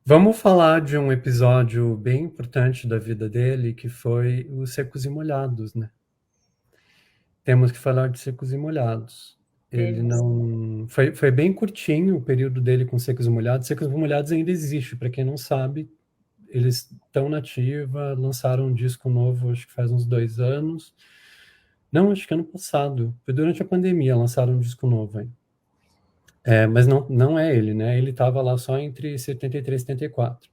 Vamos falar de um episódio bem importante da vida dele, que foi os Secos e Molhados, né? Temos que falar de Secos e Molhados. Ele Temos. não. Foi bem curtinho o período dele com Secos e Molhados. Secos e Molhados ainda existe, para quem não sabe, eles estão na ativa, lançaram um disco novo, acho que faz uns 2 anos. Não, acho que ano passado. Foi durante a pandemia, lançaram um disco novo, hein? Mas não é ele, né? Ele estava lá só entre 73 e 74.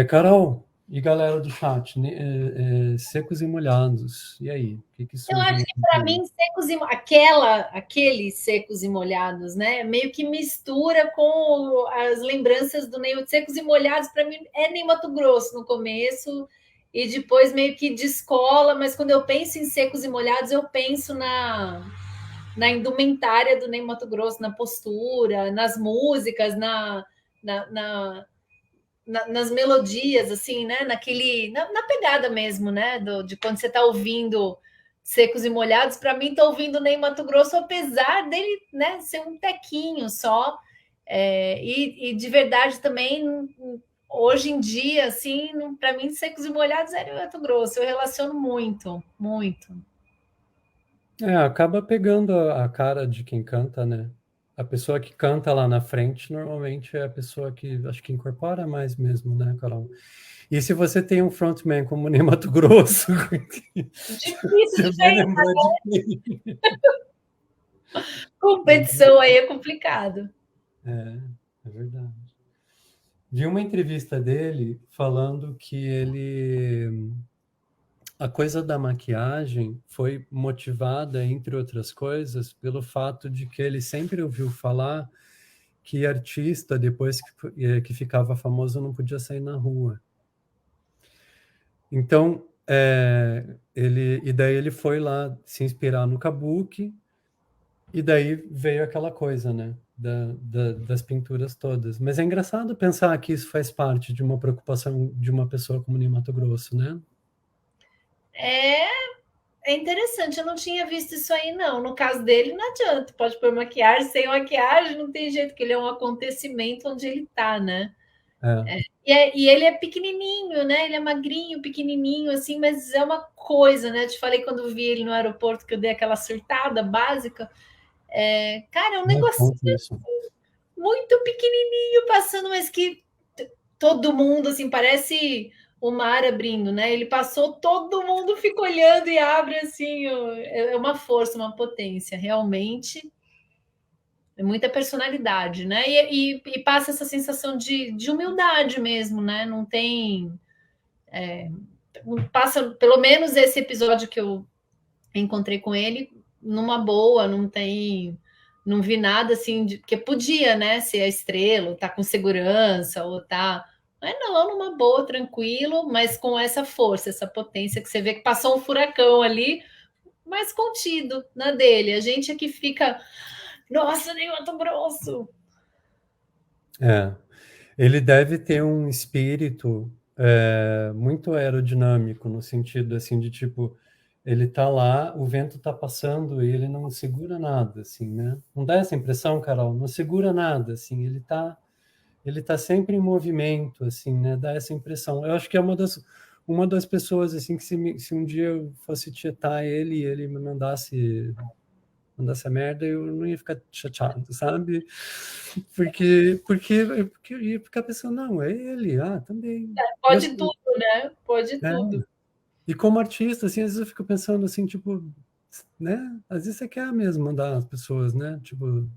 Carol e galera do chat, né, secos e molhados. E aí, o que Eu surge acho na que para cabeça? mim aqueles secos e molhados, né? Meio que mistura com as lembranças do Ney secos e molhados. Para mim é Ney Matogrosso no começo e depois meio que descola. Mas quando eu penso em secos e molhados, eu penso na indumentária do Ney Matogrosso, na postura, nas músicas, na, na nas melodias, assim, né? Na pegada mesmo, né? De quando você está ouvindo Secos e Molhados, para mim, estou ouvindo Ney Mato Grosso, apesar dele, né, ser um tequinho só. E de verdade também, hoje em dia, assim, para mim, Secos e Molhados é Ney Mato Grosso. Eu relaciono muito, muito. Acaba pegando a cara de quem canta, né? A pessoa que canta lá na frente, normalmente é a pessoa que acho que incorpora mais mesmo, né, Carol? E se você tem um frontman como o Ney Matogrosso, Difícil você de vai ver, lembrar de quem? competição aí é complicado. É verdade. Vi uma entrevista dele falando que a coisa da maquiagem foi motivada, entre outras coisas, pelo fato de que ele sempre ouviu falar que artista, depois que ficava famoso, não podia sair na rua. Então, e daí ele foi lá se inspirar no Kabuki, e daí veio aquela coisa, né? Das pinturas todas. Mas é engraçado pensar que isso faz parte de uma preocupação de uma pessoa como Ney Matogrosso, né? É, é interessante, eu não tinha visto isso aí, não. No caso dele, não adianta, pode pôr maquiagem, sem maquiagem, não tem jeito, que ele é um acontecimento onde ele tá, né? É, E ele é pequenininho, né? Ele é magrinho, pequenininho, assim, mas é uma coisa, né? Eu te falei quando vi ele no aeroporto que eu dei aquela surtada básica. Cara, é um me negócio conta isso. muito pequenininho passando, mas que todo mundo, assim, parece o mar abrindo, né? Ele passou, todo mundo fica olhando e abre, assim, é uma força, uma potência, realmente. É muita personalidade, né? E passa essa sensação de humildade mesmo, né? Não tem. Passa, pelo menos esse episódio que eu encontrei com ele, numa boa, não tem. Não vi nada assim, que podia, né? Ser a estrela, ou tá com segurança, ou tá. Mas não, numa boa, tranquilo, mas com essa força, essa potência que você vê que passou um furacão ali, mas contido na dele. A gente aqui fica, nossa, nem Mato Grosso. É. Ele deve ter um espírito muito aerodinâmico, no sentido assim de tipo, ele tá lá, o vento tá passando e ele não segura nada, assim, né? Não dá essa impressão, Carol? Não segura nada, assim, ele tá sempre em movimento, assim, né? Dá essa impressão. Eu acho que é uma das pessoas, assim, que se um dia eu fosse tietar ele e ele me mandasse a merda, eu não ia ficar chateado, sabe? Porque eu ia ficar pensando, não, é ele, também. Pode tudo, né? Pode É. tudo. E como artista, assim, às vezes eu fico pensando assim, tipo, né? Às vezes você quer mesmo mandar as pessoas, né? Tipo,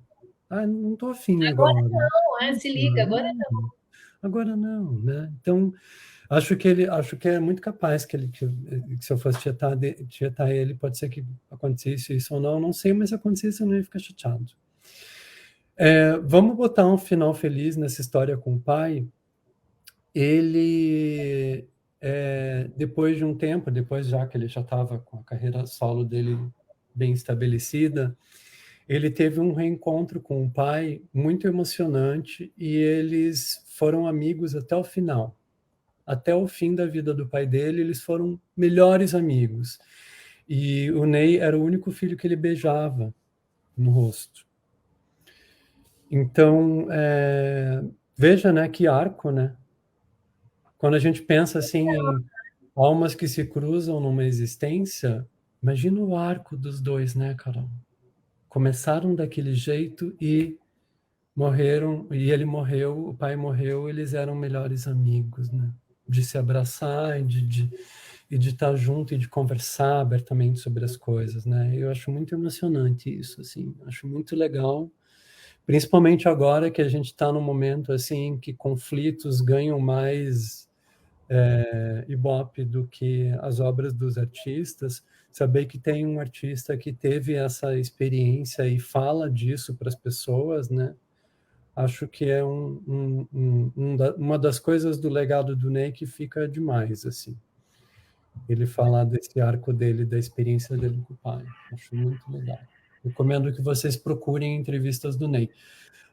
não tô afim agora. Não, se liga, agora Agora não, né? Então, acho que é muito capaz que se eu fosse tietar ele, pode ser que acontecesse isso ou não sei, mas se acontecesse eu não ia ficar chateado. Vamos botar um final feliz nessa história com o pai. Ele, depois de um tempo, depois já que ele já estava com a carreira solo dele bem estabelecida, ele teve um reencontro com o pai muito emocionante e eles foram amigos até o final. Até o fim da vida do pai dele, eles foram melhores amigos. E o Ney era o único filho que ele beijava no rosto. Então, Veja, né, que arco, né? Quando a gente pensa assim em almas que se cruzam numa existência, imagina o arco dos dois, né, Carol? Começaram daquele jeito e morreram, e ele morreu, o pai morreu, eles eram melhores amigos, né? De se abraçar e de estar junto e de conversar abertamente sobre as coisas, né? Eu acho muito emocionante isso, assim, acho muito legal, principalmente agora que a gente está num momento assim que conflitos ganham mais ibope do que as obras dos artistas, saber que tem um artista que teve essa experiência e fala disso para as pessoas, né? Acho que é uma das coisas do legado do Ney que fica demais, assim. Ele falar desse arco dele, da experiência dele com o pai. Acho muito legal. Recomendo que vocês procurem entrevistas do Ney.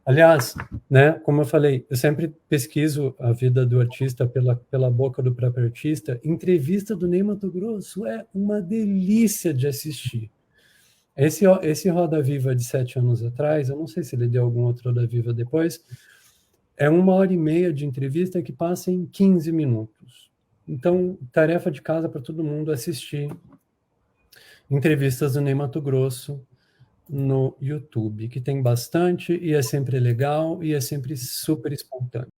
Aliás, né, como eu falei, eu sempre pesquiso a vida do artista pela boca do próprio artista. Entrevista do Ney Matogrosso é uma delícia de assistir. Esse Roda Viva de 7 anos atrás, eu não sei se ele deu algum outro Roda Viva depois, é 1h30 de entrevista que passa em 15 minutos. Então, tarefa de casa para todo mundo assistir entrevistas do Ney Matogrosso no YouTube, que tem bastante e é sempre legal e é sempre super espontâneo.